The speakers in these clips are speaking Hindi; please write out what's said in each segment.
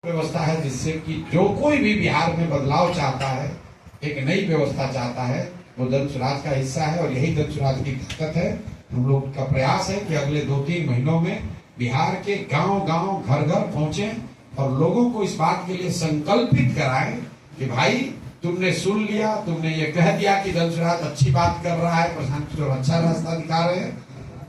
व्यवस्था है जिससे कि जो कोई भी बिहार में बदलाव चाहता है, एक नई व्यवस्था चाहता है, वो जन स्वराज का हिस्सा है और यही जन स्वराज की ताकत है। हम लोग का प्रयास है कि अगले 2-3 महीनों में बिहार के गांव-गांव, घर-घर पहुंचे और लोगों को इस बात के लिए संकल्पित कराएं कि भाई तुमने सुन लिया, तुमने ये कह दिया कि जन स्वराज अच्छी बात कर रहा है, प्रशांत किशोर अच्छा रास्ता दिखा रहे हैं।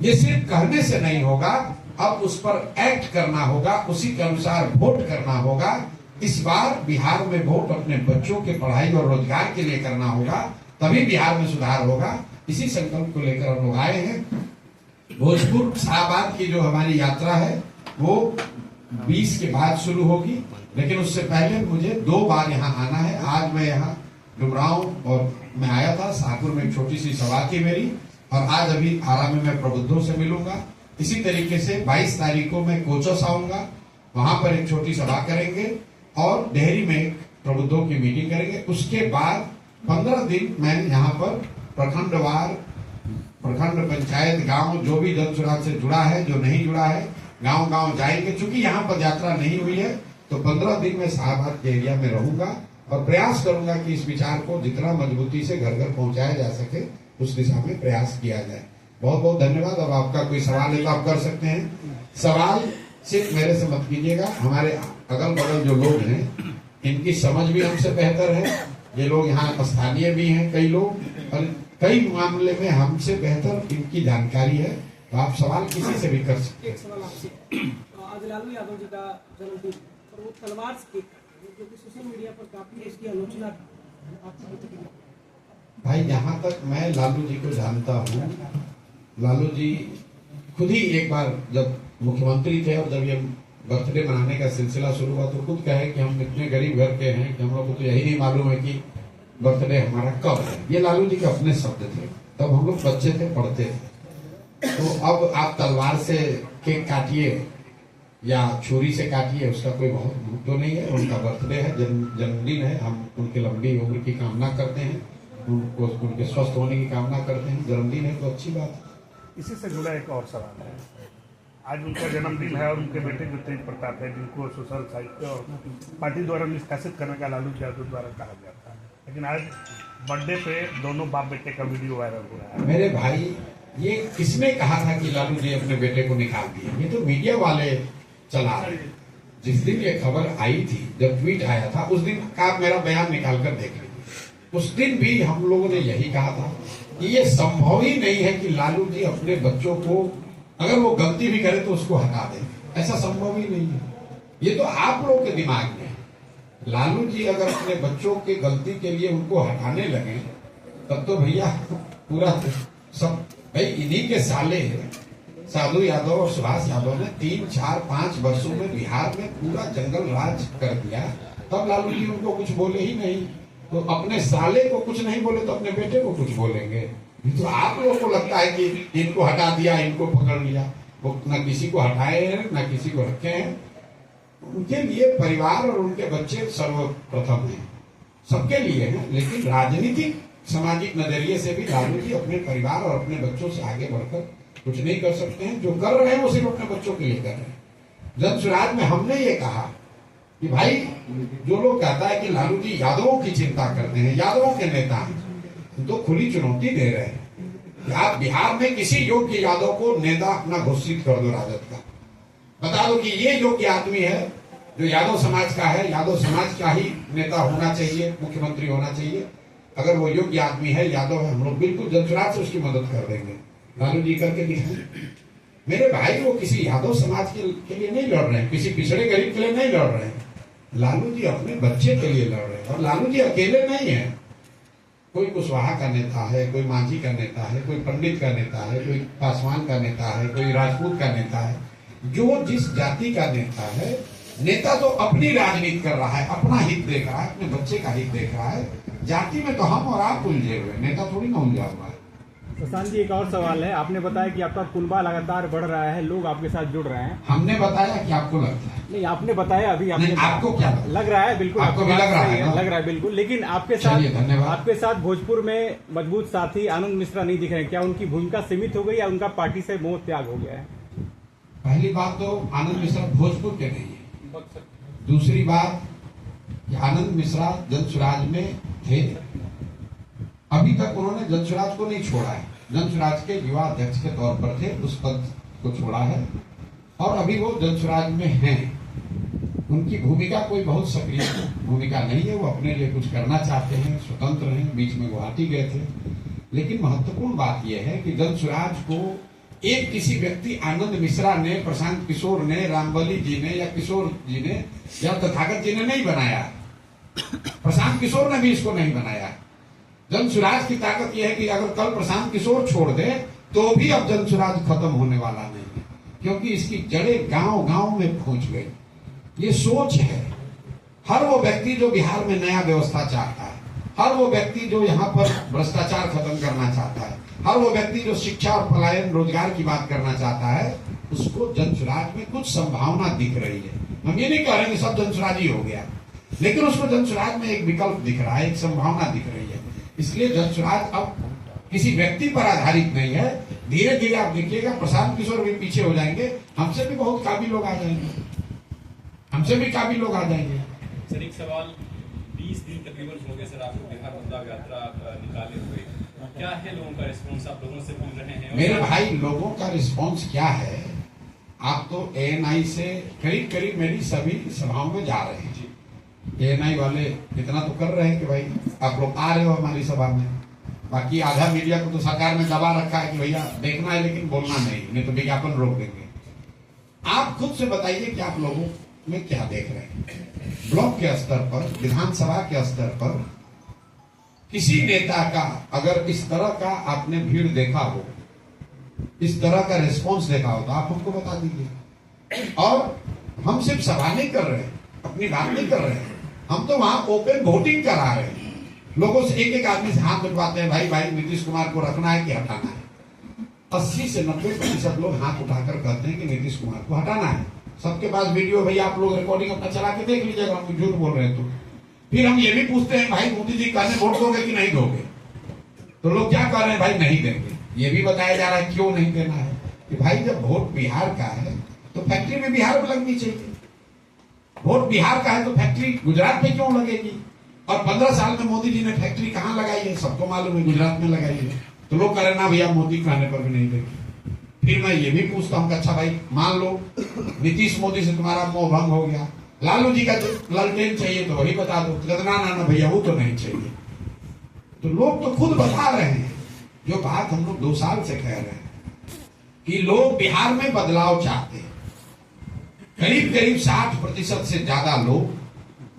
ये सिर्फ कहने से नहीं होगा, अब उस पर एक्ट करना होगा, उसी के अनुसार वोट करना होगा। इस बार बिहार में वोट अपने बच्चों के पढ़ाई और रोजगार के लिए करना होगा, तभी बिहार में सुधार होगा। इसी संकल्प को लेकर हम लोग आए हैं। भोजपुर शाहबाद की जो हमारी यात्रा है वो 20 के बाद शुरू होगी, लेकिन उससे पहले मुझे 2 बार यहाँ आना है। आज मैं यहाँ डुमरांव और मैं आया था, शाहपुर में एक छोटी सी सभा थी मेरी, और आज अभी आरा में मैं प्रबुद्धों से मिलूंगा। इसी तरीके से 22 तारीख को मैं कोचस आऊंगा, वहां पर एक छोटी सभा करेंगे और डेहरी में एक प्रबुद्धों की मीटिंग करेंगे। उसके बाद 15 दिन मैं यहाँ पर प्रखंडवार, प्रखंड, पंचायत, गांव, जो भी जन स्वराज से जुड़ा है, जो नहीं जुड़ा है, गांव गांव जाएंगे। चूंकि यहाँ पर यात्रा नहीं हुई है तो 15 दिन मैं शाहबाद के एरिया में रहूंगा और प्रयास करूंगा कि इस विचार को जितना मजबूती से घर घर पहुंचाया जा सके उस दिशा में प्रयास किया जाए। बहुत बहुत धन्यवाद। अब आपका कोई सवाल है तो आप कर सकते हैं। सवाल सिर्फ मेरे से मत कीजिएगा, हमारे अगल बगल जो लोग हैं इनकी समझ भी हमसे बेहतर है। ये लोग यहाँ स्थानीय भी हैं, कई लोग, और कई मामले में हमसे बेहतर इनकी जानकारी है, तो आप सवाल किसी से भी कर सकते हैं। एक सवाल आपसे, आज लालू यादव जी का जन्मदिन और वो तलवार से केक काटे, जो कि सोशल मीडिया पर काफी इसकी आलोचना आपकी प्रतिक्रिया। भाई, जहाँ तक मैं लालू जी को जानता हूँ, लालू जी खुद ही एक बार जब मुख्यमंत्री थे और जब ये बर्थडे मनाने का सिलसिला शुरू हुआ तो खुद कहे कि हम इतने गरीब घर के हैं कि हम लोग को तो यही नहीं मालूम है कि बर्थडे हमारा कब है। ये लालू जी के अपने शब्द थे, तब हम लोग बच्चे थे, पढ़ते थे। तो अब आप तलवार से केक काटिए या छुरी से काटिए, उसका कोई बहुत तो नहीं है। उनका बर्थडे है, जन्मदिन है, हम उनकी लंबी उम्र की कामना करते हैं, उनको उनके स्वस्थ होने की कामना करते हैं। जन्मदिन है तो अच्छी बात है। इसी से जुड़ा एक और सवाल है, आज उनका जन्मदिन है और उनके बेटे जो तेज प्रताप है, जिनको सोशल साहित्य और पार्टी द्वारा निष्कासित करने का लालू यादव द्वारा कहा जाता है, लेकिन आज बर्थडे पे दोनों बाप बेटे का वीडियो वायरल हो रहा है। मेरे भाई, ये किसने कहा था कि लालू जी अपने बेटे को निकाल दिए? ये तो मीडिया वाले चला रहे। जिस दिन ये खबर आई थी, जब ट्वीट आया था, उस दिन का मेरा बयान निकाल कर देख लीजिए। उस दिन भी हम लोगों ने यही कहा था कि ये संभव ही नहीं है कि लालू जी अपने बच्चों को, अगर वो गलती भी करे तो उसको हटा दें। ऐसा संभव ही नहीं है। ये तो आप लोगों के दिमाग में है। लालू जी अगर अपने बच्चों के गलती के लिए उनको हटाने लगे तब तो भैया पूरा सब, भाई इन्हीं के साले साधु यादव और सुभाष यादव ने 3, 4, 5 वर्षों में बिहार में पूरा जंगल राज कर दिया, तब लालू जी उनको कुछ बोले ही नहीं। तो अपने साले को कुछ नहीं बोले तो अपने बेटे को कुछ बोलेंगे? तो आप लोगों को लगता है कि इनको हटा दिया, इनको पकड़ लिया। वो न किसी को हटाए हैं, न किसी को रखे हैं। उनके लिए परिवार और उनके बच्चे सर्वप्रथम हैं, सबके लिए हैं। लेकिन राजनीतिक सामाजिक नजरिए से भी लालू जी अपने परिवार और अपने बच्चों से आगे बढ़कर कुछ नहीं कर सकते हैं। जो कर रहे हैं वो सिर्फ अपने बच्चों के लिए कर रहे हैं। जन स्वराज में हमने ये कहा कि भाई, जो लोग कहता है कि लालू जी यादवों की चिंता करते हैं, यादवों के नेता हैं, तो खुली चुनौती दे रहे हैं कि आप बिहार में किसी योग्य यादव को नेता अपना घोषित कर दो राजद का। बता दो कि ये योग्य आदमी है जो यादव समाज का है, यादव समाज का ही नेता होना चाहिए, मुख्यमंत्री होना चाहिए। अगर वो योग्य आदमी है, यादव है, हम लोग बिल्कुल जन स्वराज से उसकी मदद कर देंगे। लालू जी करके दिखाएं। मेरे भाई, वो किसी यादव समाज के लिए नहीं लड़ रहे हैं, किसी पिछड़े गरीब के लिए नहीं लड़ रहे हैं। लालू जी अपने बच्चे के लिए लड़ रहे हैं। और लालू जी अकेले नहीं है। कोई कुशवाहा का नेता है, कोई मांझी का नेता है, कोई पंडित का नेता है, कोई पासवान का नेता है, कोई राजपूत का नेता है। जो जिस जाति का नेता है, नेता तो अपनी राजनीति कर रहा है, अपना हित देख रहा है, अपने बच्चे का हित देख रहा है। जाति में तो हम और आप उलझे हुए, नेता थोड़ी ना उलझा हुआ है। प्रशांत जी, एक और सवाल है। आपने बताया कि आपका कुनबा लगातार बढ़ रहा है, लोग आपके साथ जुड़ रहे हैं। हमने बताया कि आपको लगता है? नहीं, आपने बताया अभी। आपको क्या लग रहा है? बिल्कुल आपको भी लग रहा है? लग रहा है बिल्कुल। लेकिन आपके साथ भोजपुर में मजबूत साथी आनंद मिश्रा नहीं दिख रहे। क्या उनकी भूमिका सीमित हो गई या उनका पार्टी से मोह त्याग हो गया है? पहली बात तो आनंद मिश्रा भोजपुर के नहीं है, दूसरी बात कि आनंद मिश्रा जनसुराज में थे, अभी तक उन्होंने जनसुराज को नहीं छोड़ा है। जनसुराज के युवा अध्यक्ष के तौर पर थे, उस पद को छोड़ा है और अभी वो जनसुराज में हैं। उनकी भूमिका कोई बहुत सक्रिय भूमिका नहीं है, वो अपने लिए कुछ करना चाहते हैं, स्वतंत्र हैं। बीच में गुवाहाटी गए थे, लेकिन महत्वपूर्ण बात यह है कि जनसुराज को एक किसी व्यक्ति आनंद मिश्रा ने, प्रशांत किशोर ने, रामबली जी ने या किशोर जी ने या तथागत जी ने नहीं बनाया। प्रशांत किशोर ने भी इसको नहीं बनाया। जनसुराज की ताकत यह है कि अगर कल प्रशांत किशोर छोड़ दे तो भी अब जनसुराज खत्म होने वाला नहीं है, क्योंकि इसकी जड़ें गांव गांव में पहुंच गई। ये सोच है। हर वो व्यक्ति जो बिहार में नया व्यवस्था चाहता है, हर वो व्यक्ति जो यहाँ पर भ्रष्टाचार खत्म करना चाहता है, हर वो व्यक्ति जो शिक्षा और पलायन रोजगार की बात करना चाहता है, उसको जनसुराज में कुछ संभावना दिख रही है। हम ये नहीं कह रहे कि सब जनसुराज ही हो गया, लेकिन उसको जनसुराज में एक विकल्प दिख रहा है, एक संभावना दिख रही है। इसलिए जनसुराज अब किसी व्यक्ति पर आधारित नहीं है। धीरे धीरे आप देखिएगा प्रशांत किशोर भी पीछे हो जाएंगे, हमसे भी बहुत काबिल लोग आ जाएंगे, हमसे भी काबिल लोग आ जाएंगे। सर एक सवाल, 20 दिन तकरीबन हो गए सर आपको बिहार बदलाव यात्रा निकाले हुए, क्या है लोगों का रिस्पॉन्स? आप लोगों से मिल रहे हैं? मेरे भाई, लोगों का रिस्पॉन्स क्या है? आप तो ANI से करीब करीब मेरी सभी सभाओं में जा रहे हैं। ANI वाले इतना तो कर रहे हैं कि भाई आप लोग आ रहे हो हमारी सभा में। बाकी आधा मीडिया को तो सरकार ने दबा रखा है कि भैया देखना है लेकिन बोलना नहीं तो विज्ञापन रोक देंगे। आप खुद से बताइए कि आप लोगों में क्या देख रहे हैं। ब्लॉक के स्तर पर, विधानसभा के स्तर पर किसी नेता का अगर इस तरह का आपने भीड़ देखा हो, इस तरह का रिस्पॉन्स देखा हो, तो आप हमको बता दीजिए। और हम सिर्फ सभा नहीं कर रहे हैं, अपनी बात नहीं कर रहे हैं, हम तो वहां ओपन वोटिंग करा रहे हैं। लोगों से एक एक आदमी से हाथ मिलवाते हैं, भाई भाई नीतीश कुमार को रखना है कि हटाना है। 80 से 90% लोग हाथ उठाकर कहते हैं कि नीतीश कुमार को हटाना है। सबके पास वीडियो, भाई आप लोग रिकॉर्डिंग अपना चला के देख लीजिएगा, हम झूठ बोल रहे हैं तो। फिर हम ये भी पूछते हैं, भाई मोदी जी कहने वोट दोगे कि नहीं दोगे? तो लोग क्या कह रहे हैं, भाई नहीं देंगे। ये भी बताया जा रहा है क्यों नहीं देना है कि भाई जब वोट बिहार का है तो फैक्ट्री भी बिहार में लगनी चाहिए। वोट बिहार का है तो फैक्ट्री गुजरात में क्यों लगेगी? और 15 साल में मोदी जी ने फैक्ट्री कहां लगाई है? सबको मालूम है, गुजरात में लगाई है। तो लोग कह रहे ना भैया मोदी कहने पर भी नहीं देंगे। फिर मैं ये भी पूछता हूँ, अच्छा भाई मान लो नीतीश मोदी से तुम्हारा मोह भंग हो गया, लालू जी का ललटेन चाहिए तो वही बता दो। ना ना ना भैया वो तो नहीं चाहिए। तो लोग तो खुद बता रहे हैं जो बात हम लोग 2 साल से कह रहे हैं कि लोग बिहार में बदलाव चाहते हैं। करीब करीब 60% से ज्यादा लोग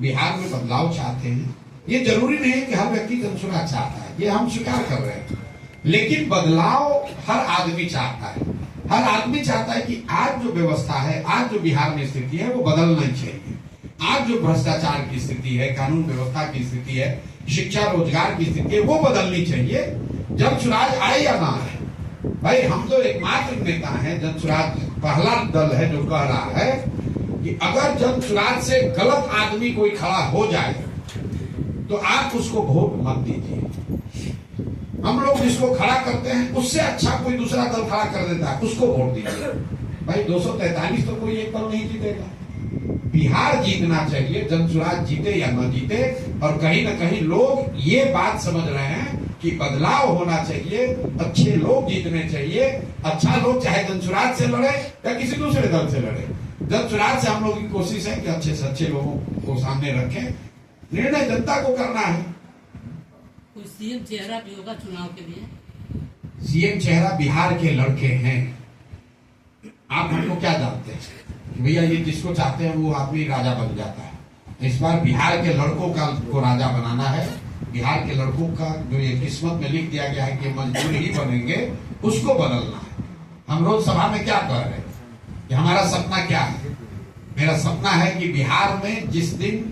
बिहार में बदलाव चाहते हैं। ये जरूरी नहीं है कि हर व्यक्ति जनसुराज चाहता है, ये हम स्वीकार कर रहे हैं, लेकिन बदलाव हर आदमी चाहता है। हर आदमी चाहता है कि आज जो व्यवस्था है, आज जो बिहार में स्थिति है वो बदलना चाहिए। आज जो भ्रष्टाचार की स्थिति है, कानून व्यवस्था की स्थिति है, शिक्षा रोजगार की स्थिति है, वो बदलनी चाहिए। जनसुराज आए या ना आए, भाई हम तो एकमात्र नेता हैं, जनसुराज पहला दल है जो कह रहा है कि अगर जनसुराज से गलत आदमी कोई खड़ा हो जाए तो आप उसको वोट मत दीजिए। हम लोग जिसको खड़ा करते हैं उससे अच्छा कोई दूसरा दल खड़ा कर देता है, उसको वोट दीजिए। भाई 243 तो कोई एक दल नहीं जीतेगा। बिहार जीतना चाहिए, जनसुराज जीते या न जीते। और कहीं ना कहीं लोग ये बात समझ रहे हैं कि बदलाव होना चाहिए, अच्छे लोग जीतने चाहिए। अच्छा लोग चाहे जनसुराज से लड़े या किसी दूसरे दल से लड़े, जनसुराज से हम लोग की कोशिश है कि अच्छे से अच्छे लोगों को सामने रखें। निर्णय जनता को करना है। कोई सीएम चेहरा भी होगा चुनाव के लिए? सीएम चेहरा बिहार के लड़के हैं। आप हमको क्या जानते हैं कि भैया ये जिसको चाहते हैं वो आदमी राजा बन जाता है। इस बार बिहार के लड़कों का को राजा बनाना है। बिहार के लड़कों का जो ये किस्मत में लिख दिया गया है कि मजदूर ही बनेंगे, उसको बदलना है। हम रोज सभा में क्या कह रहे हैं कि हमारा सपना क्या है? मेरा सपना है कि बिहार में जिस दिन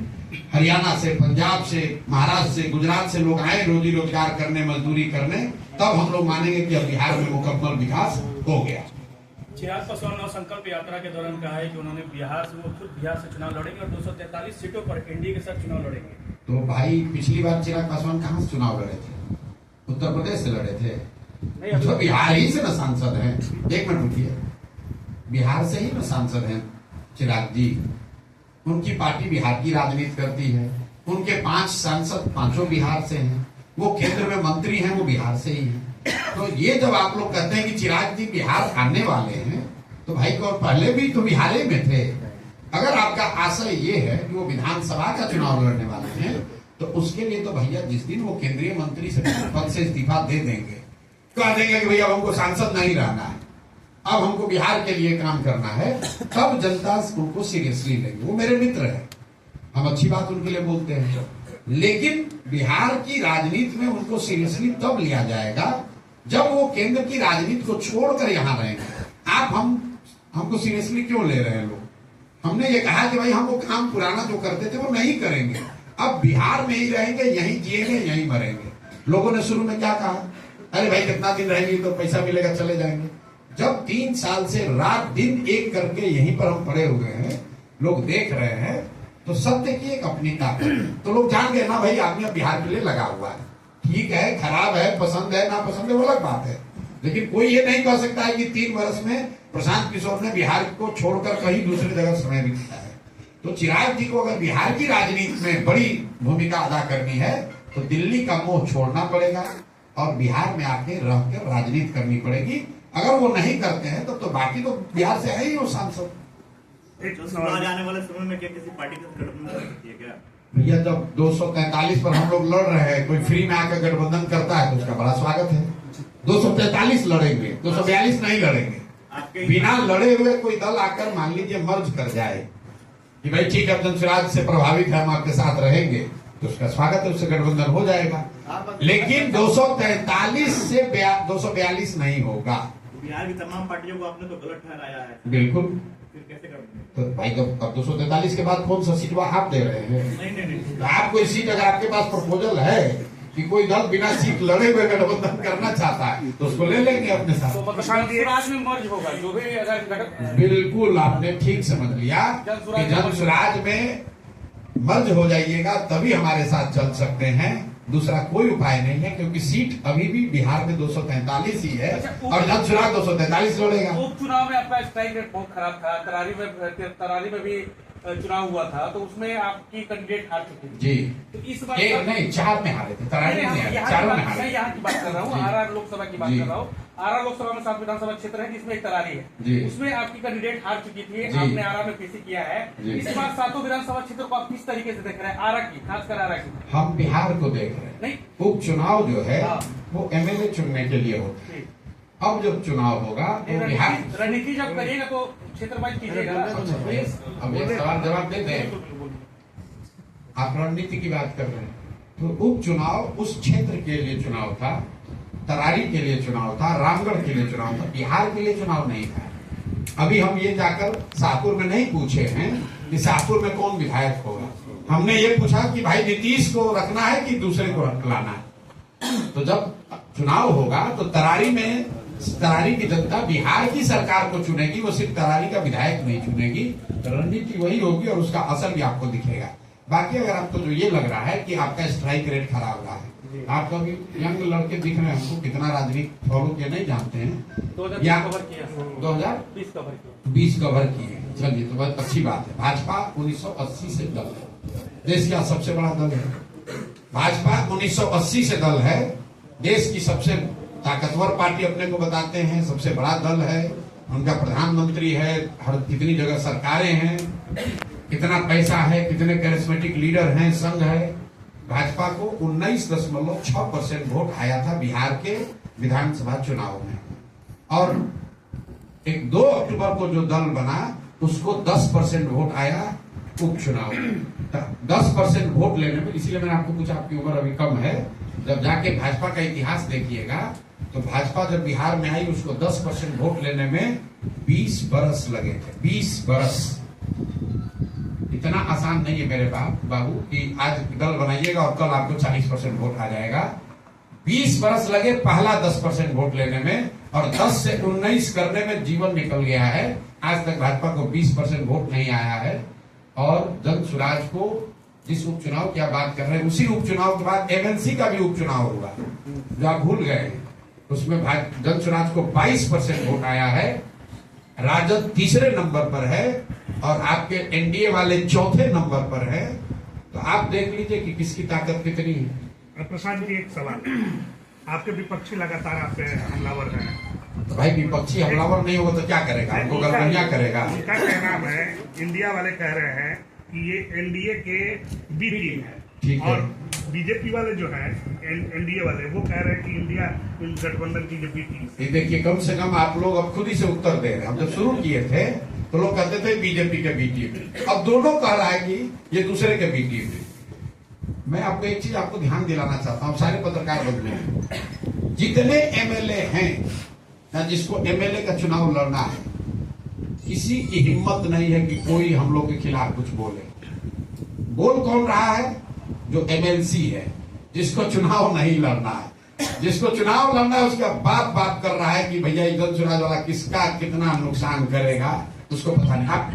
हरियाणा से, पंजाब से, महाराष्ट्र से, गुजरात से लोग आए रोजी रोजगार करने, मजदूरी करने, तब हम लोग मानेंगे कि अब बिहार में मुकम्मल विकास हो गया। चिराग पासवान ने संकल्प यात्रा के दौरान कहा है कि उन्होंने बिहार से, वो खुद बिहार से चुनाव लड़ेंगे और 243 सीटों पर एनडीए के साथ चुनाव लड़ेंगे। तो भाई पिछली बार चिराग पासवान कहाँ से चुनाव लड़े थे? उत्तर प्रदेश से लड़े थे। तो बिहार ही से न सांसद हैं। एक मिनट रुकिए, बिहार से ही न सांसद हैं चिराग जी। उनकी पार्टी बिहार की राजनीति करती है, उनके 5 सांसद पांचों बिहार से हैं, वो केंद्र में मंत्री हैं, वो बिहार से ही हैं। तो ये जब आप लोग कहते हैं कि चिराग जी बिहार आने वाले हैं, तो भाई को पहले भी तो बिहार ही में थे। अगर आपका आशय ये है कि वो विधानसभा का चुनाव लड़ने वाले हैं, तो उसके लिए तो भैया जिस दिन वो केंद्रीय मंत्री से पद से इस्तीफा दे देंगे, कह देंगे कि भैया हमको सांसद नहीं रहना है, अब हमको बिहार के लिए काम करना है, तब जनता उनको सीरियसली लेंगे। वो मेरे मित्र हैं, हम अच्छी बात उनके लिए बोलते हैं, लेकिन बिहार की राजनीति में उनको सीरियसली तब लिया जाएगा जब वो केंद्र की राजनीति को छोड़कर यहाँ रहेंगे। आप हमको सीरियसली क्यों ले रहे हैं लोग? हमने ये कहा कि भाई हम वो काम पुराना जो करते थे वो नहीं करेंगे, अब बिहार में ही रहेंगे, यहीं जिएंगे, यहीं मरेंगे। लोगों ने शुरू में क्या कहा, अरे भाई कितना दिन रहेंगे तो पैसा मिलेगा चले जाएंगे। जब 3 साल से रात दिन एक करके यहीं पर हम पड़े हुए हैं, लोग देख रहे हैं, तो सत्य की एक अपनी ताकत, तो लोग जान गए ना भाई आदमी अब बिहार के लिए लगा हुआ है। ठीक है, खराब है, पसंद है ना पसंद है वो अलग बात है, लेकिन कोई ये नहीं कह सकता है कि 3 वर्ष में प्रशांत किशोर ने बिहार को छोड़कर कहीं दूसरी जगह समय बिताया है। तो चिराग जी को अगर बिहार की राजनीति में बड़ी भूमिका अदा करनी है, तो दिल्ली का मोह छोड़ना पड़ेगा और बिहार में आके रहकर राजनीति करनी पड़ेगी। अगर वो नहीं करते हैं तो बाकी तो बिहार से है ही वो सांसद। आने वाले समय में क्या किसी पार्टी का गठबंधन कर सकती है क्या? भैया जब 243 पर हम लोग लड़ रहे हैं, कोई फ्री में आकर गठबंधन करता है तो उसका बड़ा स्वागत है। 243 लड़ेंगे, 242 नहीं लड़ेंगे। बिना लड़े हुए कोई दल आकर मान लीजिए मर्ज कर जाए कि भाई ठीक है जनसुराज से प्रभावित है, हम आपके साथ रहेंगे, तो उसका स्वागत है, उससे गठबंधन हो जाएगा। लेकिन 243 से 242 नहीं होगा। बिहार की तमाम पार्टियों को आपने तो गलत ठहराया है। बिल्कुल, फिर कैसे करोगे? तो भाई अब 243 के बाद कौन सा सीट आप दे रहे हैं? नहीं। तो आप कोई सीट अगर आपके पास प्रपोजल है कि कोई दल बिना सीट लड़े हुए गठबंधन करना चाहता है तो उसको ले लेंगे अपने साथ। तो जनसुराज में मर्ज होगा, जो भी अगर बिल्कुल आपने ठीक समझ लिया कि जनसुराज में मर्ज हो जाइएगा तभी हमारे साथ चल सकते हैं, दूसरा कोई उपाय नहीं है, क्योंकि सीट अभी भी बिहार में 243 ही है और जनसुराज 243 लड़ेगा। उपचुनाव में आपका स्ट्राइक रेट बहुत खराब था, तरारी में भी चुनाव हुआ था, तो उसमें आपकी कैंडिडेट हार चुकी थी जी। तो इस बार नहीं 4 में हारे थे, तरारी में हारे, 4 में हारे। मैं यहाँ की बात कर रहा हूँ, आरा लोकसभा की बात कर रहा हूँ। आरा लोकसभा में 7 विधानसभा क्षेत्र है जिसमें एक तरारी है, उसमें आपकी कैंडिडेट हार चुकी थी, आपने आरा में पीसी किया है। इस बार 7 विधानसभा क्षेत्र को आप किस तरीके से देख रहे हैं, आरा की, खासकर आरा की? हम बिहार को देख रहे हैं। नहीं, उपचुनाव जो है वो एमएलए चुनने के लिए होता है। अब जब चुनाव होगा तो बिहार रणनीति जब करिएगा तो क्षेत्र वाइज कीजिएगा। अब एक सवाल जवाब दे दें, आप रणनीति की बात कर रहे हैं, तो उपचुनाव उस क्षेत्र के लिए चुनाव था, तरारी के लिए चुनाव था, रामगढ़ के लिए चुनाव था, बिहार के लिए चुनाव नहीं था। अभी हम ये जाकर शाहपुर में नहीं पूछे हैं कि शाहपुर में कौन विधायक होगा, हमने ये पूछा कि भाई नीतीश को रखना है कि दूसरे को लाना है। तो जब चुनाव होगा तो तरारी की जनता बिहार की सरकार को चुनेगी, वो सिर्फ तरारी का विधायक नहीं चुनेगी। रणनीति वही होगी और उसका असर भी आपको दिखेगा। बाकी अगर आपको जो ये लग रहा है कि आपका स्ट्राइक रेट खराब रहा है, आप तो अभी यंग लड़के दिख रहे हैं, हमको कितना राजनीति फॉलो किया नहीं जानते हैं। 2020 कवर किए, चलिए तो बहुत अच्छी बात है। भाजपा 1980 से दल है, देश का सबसे बड़ा दल है। भाजपा 1980 से दल है, देश की सबसे ताकतवर पार्टी अपने को बताते हैं, सबसे बड़ा दल है, उनका प्रधानमंत्री है, हर कितनी जगह सरकारें हैं, कितना पैसा है, कितने कैरिस्मेटिक लीडर हैं, संघ है। भाजपा को 19.6% वोट आया था बिहार के विधानसभा चुनाव में, और 2 अक्टूबर को जो दल बना उसको 10% वोट आया उपचुनाव में। 10% वोट लेने में, इसीलिए मैंने आपको पूछा, आपकी उम्र अभी कम है, जब जाके भाजपा का इतिहास देखिएगा तो भाजपा जब बिहार में आई उसको 10% वोट लेने में 20 बरस लगे थे। 20 बरस इतना आसान नहीं है मेरे बाबू कि आज दल बनाइएगा और कल आपको 40% वोट आ जाएगा। 20 बरस लगे पहला 10% वोट लेने में, और 10 से 19 करने में जीवन निकल गया है। आज तक भाजपा को 20% वोट नहीं आया है। और जनसुराज को जिस उपचुनाव की आप बात कर रहे हैं, उसी उपचुनाव के बाद एमएनसी का भी उपचुनाव हुआ जो आप भूल गए, उसमें जनसुराज को 22% वोट आया है। राजद तीसरे नंबर पर है और आपके एनडीए वाले चौथे नंबर पर है, तो आप देख लीजिए कि किसकी ताकत कितनी है। प्रशांत जी, एक सवाल, आपके विपक्षी लगातार आप पे हमलावर हैं, तो भाई विपक्षी हमलावर नहीं होगा तो क्या करेगा, हमको गलबनिया करेगा। उनका कहना है, इंडिया वाले कह रहे हैं कि ये एनडीए के बी टीम है, ठीक है। और बीजेपी वाले जो है एनडीए वाले वो कह रहे हैं कि इंडिया गठबंधन की जो बी टीम है। ये देखिए, कम से कम आप लोग अब खुद ही से उत्तर दे रहे हैं। हम जब शुरू किए थे तो लोग कहते थे बीजेपी के बी टीम, अब दोनों कह रहा है कि ये दूसरे के बी टीम है। मैं आपको एक चीज आपको ध्यान दिलाना चाहता हूँ, सारे पत्रकार बंधु हैं, जितने एमएलए हैं या जिसको एमएलए का चुनाव लड़ना है, किसी की हिम्मत नहीं है कि कोई हम लोग के खिलाफ कुछ बोले। बोल कौन रहा है? जो एमएलसी है, जिसको चुनाव नहीं लड़ना है। जिसको चुनाव लड़ना है उसका बात कर रहा है कि भैया इधर चुनाव वाला किसका कितना नुकसान करेगा उसको पता नहीं। आप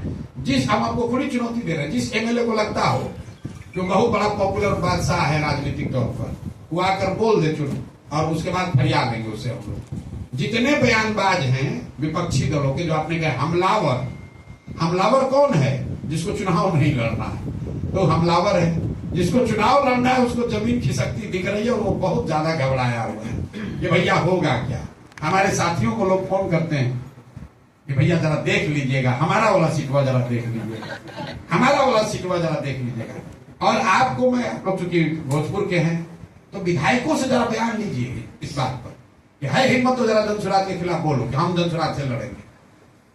हम आपको खुली चुनौती दे रहे हैं, जिस एमएलए को लगता हो जो बहुत बड़ा पॉपुलर बादशाह है राजनीतिक तौर पर, वो आकर बोल दे चुन, और उसके बाद फरियाद देंगे उससे हम लोग। जितने बयानबाज हैं विपक्षी दलों के, जो आपने कहा हमलावर कौन है? जिसको चुनाव नहीं लड़ना है तो हमलावर है। जिसको चुनाव लड़ना है उसको जमीन खिसकती दिख रही है और वो बहुत ज्यादा घबराया हुआ है कि भैया होगा क्या। हमारे साथियों को लोग फोन करते हैं कि भैया जरा देख लीजिएगा, हमारा वाला सीटवा जरा देख लीजिएगा, हमारा वाला सीटवा जरा देख लीजिएगा। और आपको मैं, आप लोग चूंकि भोजपुर के हैं तो विधायकों से जरा बयान लीजिए इस बात पर कि है हिम्मत तो जरा जनसुराज के खिलाफ बोलो कि हम जनसुराज से लड़ेंगे,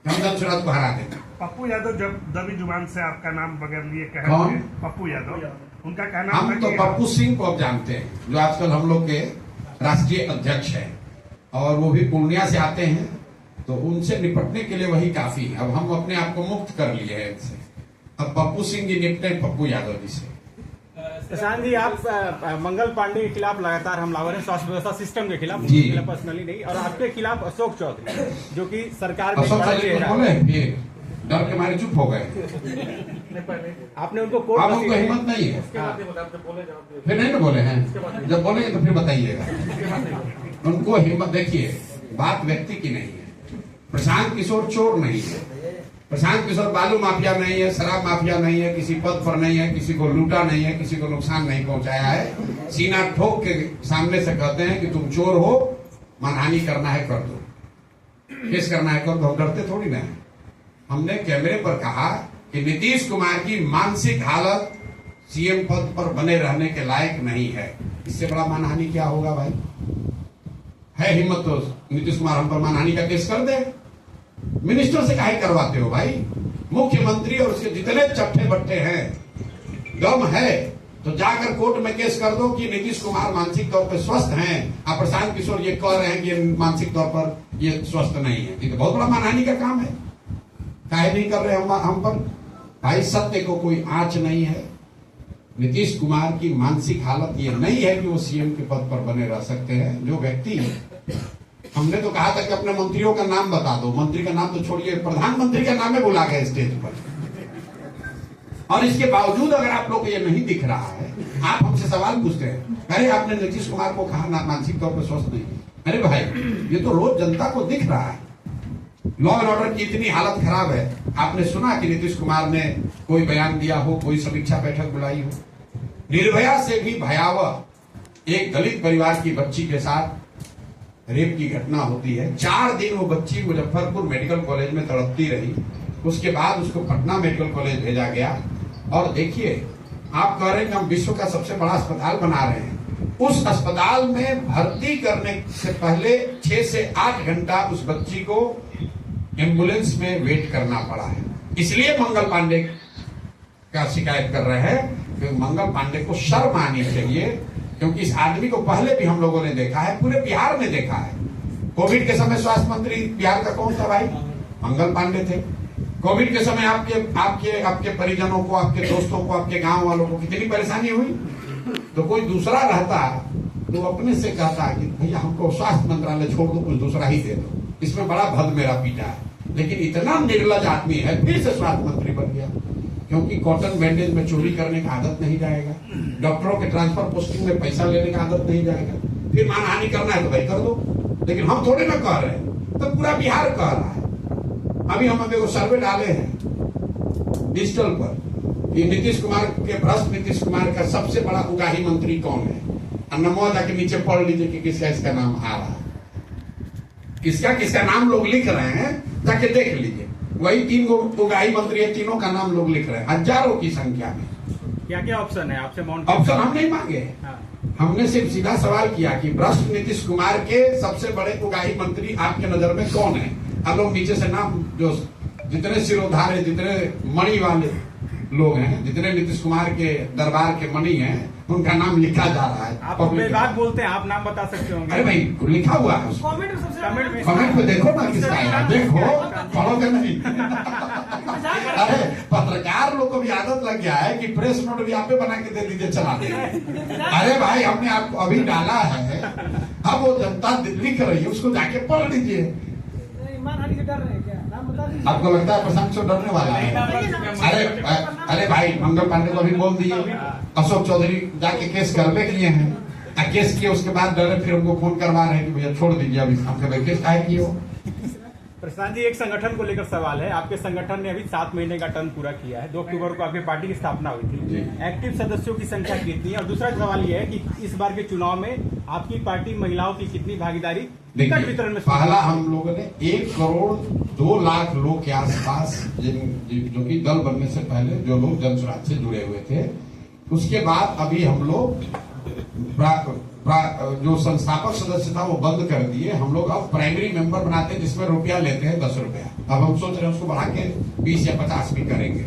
हम जनसुराज को हरा देंगे। पप्पू यादव जब दबी जुबान से आपका नाम बगैर लिए कह कौन? रहे हैं, पप्पू यादव, उनका कहना हम तो पप्पू सिंह को अब जानते हैं, जो आजकल हम लोग के राष्ट्रीय अध्यक्ष हैं, और वो भी पूर्णिया से आते हैं, तो उनसे निपटने के लिए वही काफी है। अब हम अपने आप को मुक्त कर लिए हैं इनसे। अब पप्पू सिंह जी निपटे पप्पू यादव जी से। प्रशांत जी, आप मंगल पांडे के खिलाफ लगातार हमलावर हैं, स्वास्थ्य व्यवस्था सिस्टम के खिलाफ, जी। पर्सनली नहीं, और आपके खिलाफ अशोक चौधरी जो कि सरकार में अशोक बड़ा चौधरी चेहरा बोले है। फिर डर के मारे चुप हो गए। आपने उनको अब कोर्ट उनको हिम्मत नहीं है, फिर नहीं ना बोले हैं। जब बोलेंगे तो फिर बताइएगा। उनको हिम्मत, देखिए बात व्यक्ति की नहीं है। प्रशांत किशोर चोर नहीं है, प्रशांत किशोर बालू माफिया नहीं है, शराब माफिया नहीं है, किसी पद पर नहीं है, किसी को लूटा नहीं है, किसी को नुकसान नहीं पहुंचाया है। सीना ठोक के सामने से कहते हैं कि तुम चोर हो, मानहानि करना है कर दो, केस करना है कर दो। हम डरते थोड़ी ना है। हमने कैमरे पर कहा कि नीतीश कुमार की मानसिक हालत सीएम पद पर बने रहने के लायक नहीं है। इससे बड़ा मानहानि क्या होगा भाई? है हिम्मत तो नीतीश कुमार हम पर मानहानि का केस कर दे। मिनिस्टर से काहे करवाते हो भाई? मुख्यमंत्री और उसके जितने चट्टे बट्टे हैं, दम है तो जाकर कोर्ट में केस कर दो कि नीतीश कुमार मानसिक तौर पर स्वस्थ हैं। आप प्रशांत किशोर ये कह रहे हैं कि ये मानसिक तौर पर ये स्वस्थ नहीं है, ये तो बहुत बड़ा मानहानि का काम है। काहे नहीं कर रहे हम पर? भाई सत्य को कोई आंच नहीं है। नीतीश कुमार की मानसिक हालत ये नहीं है कि वो सीएम के पद पर बने रह सकते हैं। जो व्यक्ति, हमने तो कहा था कि अपने मंत्रियों का नाम बता दो, मंत्री का नाम तो छोड़िए, प्रधानमंत्री का नाम ही बुला गए स्टेज पर। और इसके बावजूद अगर आप लोग को ये नहीं दिख रहा है, आप हमसे सवाल पूछते हैं, अरे आपने नीतीश कुमार को कहा मानसिक तौर पर स्वस्थ नहीं। अरे भाई, ये तो रोज जनता को दिख रहा है। लॉ एंड ऑर्डर की इतनी हालत खराब है। आपने सुना कि नीतीश कुमार ने कोई बयान दिया हो, कोई समीक्षा बैठक बुलाई हो? निर्भया से भी भयावह एक दलित परिवार की बच्ची के साथ रेप की घटना होती है। 4 दिन वो बच्ची मुजफ्फरपुर मेडिकल कॉलेज में तड़पती रही, उसके बाद उसको पटना मेडिकल कॉलेज भेजा गया। और देखिए, आप कह रहे हैं कि हम विश्व का सबसे बड़ा अस्पताल बना रहे हैं, उस अस्पताल में भर्ती करने से पहले 6 से 8 घंटा उस बच्ची को एम्बुलेंस में वेट करना पड़ा है। इसलिए मंगल पांडे का शिकायत कर रहे हैं कि मंगल पांडे को शर्म आनी चाहिए, क्योंकि इस आदमी को पहले भी हम लोगों ने देखा है, पूरे बिहार में देखा है। कोविड के समय स्वास्थ्य मंत्री बिहार का कौन था भाई? मंगल पांडे थे। कोविड के समय आपके परिजनों को, आपके दोस्तों को, आपके गांव वालों को कितनी परेशानी हुई। तो कोई दूसरा रहता तो अपने से कहता कि भैया हमको स्वास्थ्य मंत्रालय छोड़ दो, कुछ दूसरा ही दे दो। इसमें बड़ा भद मेरा पीटा है। लेकिन इतना निर्लज आदमी है, फिर से स्वास्थ्य मंत्री बन गया, क्योंकि कॉटन बैंडेज में चोरी करने का आदत नहीं जाएगा, डॉक्टरों के ट्रांसफर पोस्टिंग में पैसा लेने का आदत नहीं जाएगा। फिर मानहानि करना है तो भाई कर दो, लेकिन हम थोड़े ना कह रहे हैं, तो पूरा बिहार कह रहा है। अभी हम एगो सर्वे डाले हैं, डिजिटल पर ये नीतीश कुमार के भ्रष्ट नीतीश कुमार का सबसे बड़ा उगाही मंत्री कौन है, और नमो जाके नीचे पढ़ लीजिए कि किसका इसका नाम आ रहा है, किसका नाम लोग लिख रहे हैं, जाके देख लीजिए। वही 3 उगाही मंत्री है, तीनों का नाम लोग लिख रहे हैं, हजारों की संख्या में। क्या क्या ऑप्शन है आपसे? ऑप्शन हम नहीं मांगे, हमने सिर्फ सीधा सवाल किया कि भ्रष्ट नीतीश कुमार के सबसे बड़े उगाही मंत्री आपके नजर में कौन है। अब लोग नीचे से नाम, जो जितने सिरोधार है, जितने मणि वाले लोग हैं, जितने नीतीश कुमार के दरबार के मणि हैं, उनका नाम लिखा जा रहा है। आप बात बोलते हैं, आप नाम बता सकते होंगे। अरे भाई लिखा हुआ है, कमेंट में देखो ना किसका है, देखो, फॉलो कर नहीं। अरे पत्रकार लोग को भी आदत लग गया है कि प्रेस नोट भी आप पे बना के दे दीजिए, चला दे। अरे भाई हमने आपको अभी डाला है, अब वो जनता लिख रही है, उसको जाके पढ़ लीजिए। आपको लगता है प्रशांत से डरने वाला है? अरे भाई मंगल पांडे को भी बोल दिए, अशोक चौधरी जाके केस करवे के लिए हैं, केस किए उसके बाद डरे, फिर हमको फोन करवा रहे हैं कि भैया छोड़ दीजिए अभी, हमसे भाई केस काहे किए हो। प्रशांत जी, एक संगठन को लेकर सवाल है। आपके संगठन ने अभी 7 महीने का टर्म पूरा किया है। 2 अक्टूबर को आपकी पार्टी की स्थापना हुई थी। एक्टिव सदस्यों की संख्या कितनी है? और दूसरा सवाल यह है कि इस बार के चुनाव में आपकी पार्टी महिलाओं की कितनी भागीदारी टिकट वितरण में? पहला हम लोगों ने 1 करोड़ 2 लाख लोग के आसपास, जो कि दल बनने से पहले जो लोग जनसुराज से जुड़े हुए थे, उसके बाद अभी हम लोग जो संस्थापक सदस्य था वो बंद कर दिए। हम लोग अब प्राइमरी मेंबर बनाते हैं, जिसमें रुपया लेते हैं 10 रुपया। अब हम सोच रहे हैं उसको बढ़ा के 20 या 50 भी करेंगे,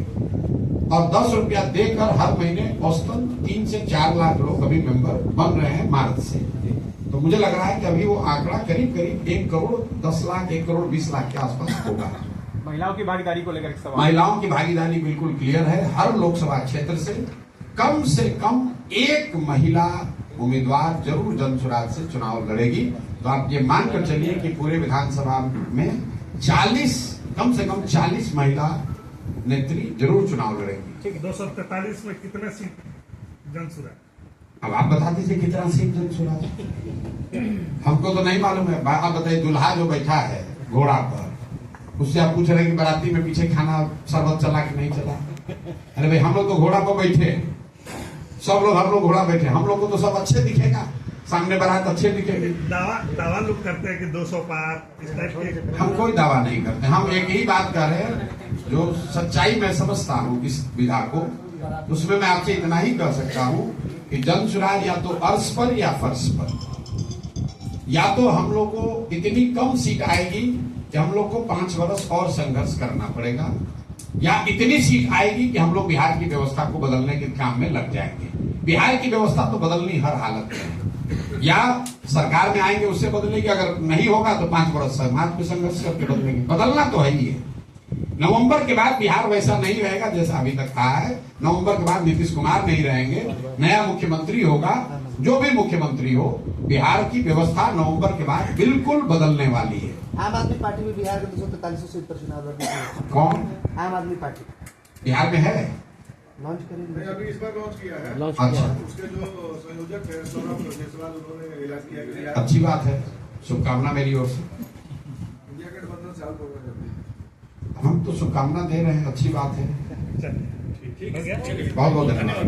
और 10 रुपया देकर हर महीने औसतन 3 से 4 लाख लोग अभी मेंबर बन रहे हैं मार्च से। तो मुझे लग रहा है कि अभी वो आंकड़ा करीब 1 करोड़ 10 लाख 1 करोड़ 20 लाख के आसपास होगा। महिलाओं की भागीदारी को लेकर सवाल। महिलाओं की भागीदारी बिल्कुल क्लियर है। हर लोकसभा क्षेत्र से कम एक महिला उम्मीदवार जरूर जनसुराज से चुनाव लड़ेगी। तो आप ये मानकर चलिए कि पूरे विधानसभा में कम से कम 40 महिला नेत्री जरूर चुनाव लड़ेगी। ठीक है। 243 में कितना सीट जनसुराज? अब आप बता दीजिए कितना सीट जनसुराज? हमको तो नहीं मालूम है। आप बताइए, दुल्हा जो बैठा है घोड़ा पर, उससे आप पूछ रहे हैं कि बाराती में पीछे खाना शरबत चला कि नहीं चला? अरे भाई हम लोग तो घोड़ा पर बैठे, सब लोग हम लोग घोड़ा बैठे, हम लोग को तो सब अच्छे दिखेगा, सामने बारात अच्छे दिखेंगे। दावा लोग करते हैं कि 200 पार, इस टाइप के। हम कोई दावा नहीं करते, हम एक ही बात कर रहे हैं जो सच्चाई मैं समझता हूँ इस विधा को। उसमें मैं आपसे इतना ही कह सकता हूँ कि जनसुराज या तो अर्श पर या फर्श पर, या तो हम लोग को इतनी कम सीट आएगी कि हम लोग को 5 वर्ष और संघर्ष करना पड़ेगा, या इतनी सीट आएगी कि हम लोग बिहार की व्यवस्था को बदलने के काम में लग जाएंगे। बिहार की व्यवस्था तो बदलनी हर हालत में, या सरकार में आएंगे उससे बदलेगी, अगर नहीं होगा तो 5 वर्ष समाज में संघर्ष करके बदलेंगे। बदलना तो है ही है। नवंबर के बाद बिहार वैसा नहीं रहेगा जैसा अभी तक था है। नवंबर के बाद नीतीश कुमार नहीं रहेंगे, नया मुख्यमंत्री होगा। जो भी मुख्यमंत्री हो, बिहार की व्यवस्था नवंबर के बाद बिल्कुल बदलने वाली है। आम आदमी पार्टी में बिहार के 243 सीट पर चुनाव लड़ने। कौन? आम आदमी पार्टी बिहार में है, लॉन्च करेंगे। अभी इस बार लॉन्च किया है। अच्छा, उसके जो संयोजक है सौरभ जायसवाल, उन्होंने ऐलान किया कि अच्छी बात है, शुभकामना मेरी ओर से। इंडिया गठबंधन साल होगा। हम तो शुभकामना दे रहे हैं, अच्छी बात है। बहुत बहुत धन्यवाद।